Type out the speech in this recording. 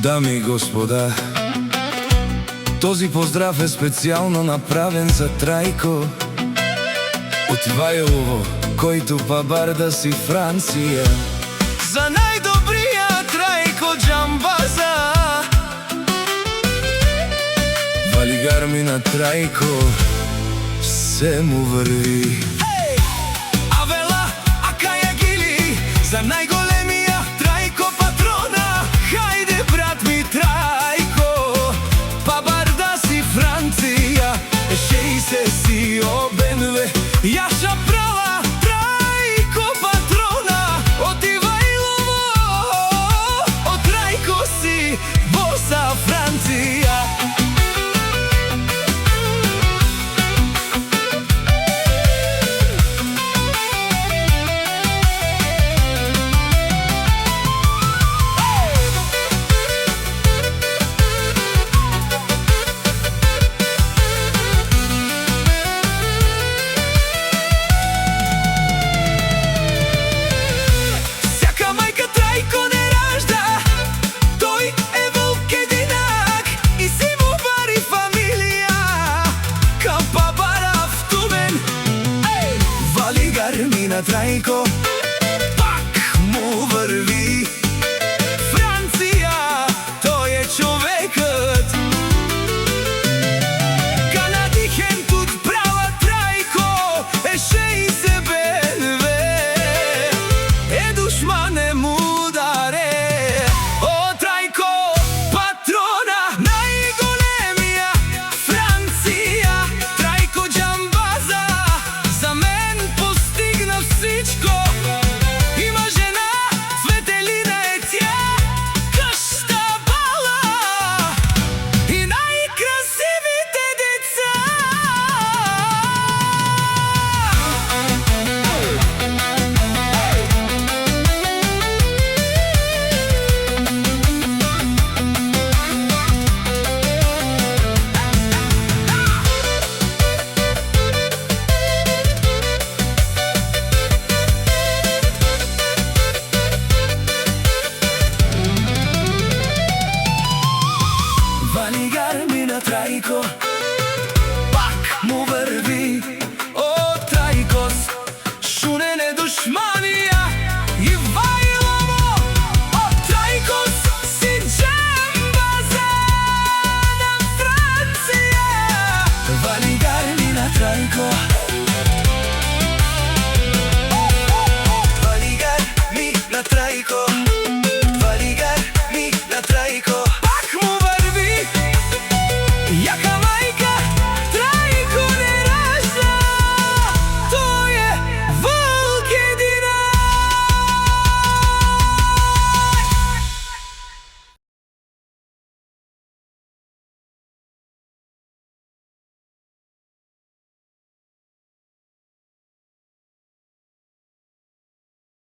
Дами и господа, този поздрав е специално направен за Трајко от Ивајлово, којто па бар да си Франција. За најдобрија Трајко Џамбаза, валигар ми на Трајко, се му върви. Авела, акаја гили, за најголемија Трајко патрона. Хајде брат ми Трајко, па бар да си Франција, ешеј се си обенве, јаша права Трајко патрона. Од Ивајлово, од Трајко си боса Франција. Трајко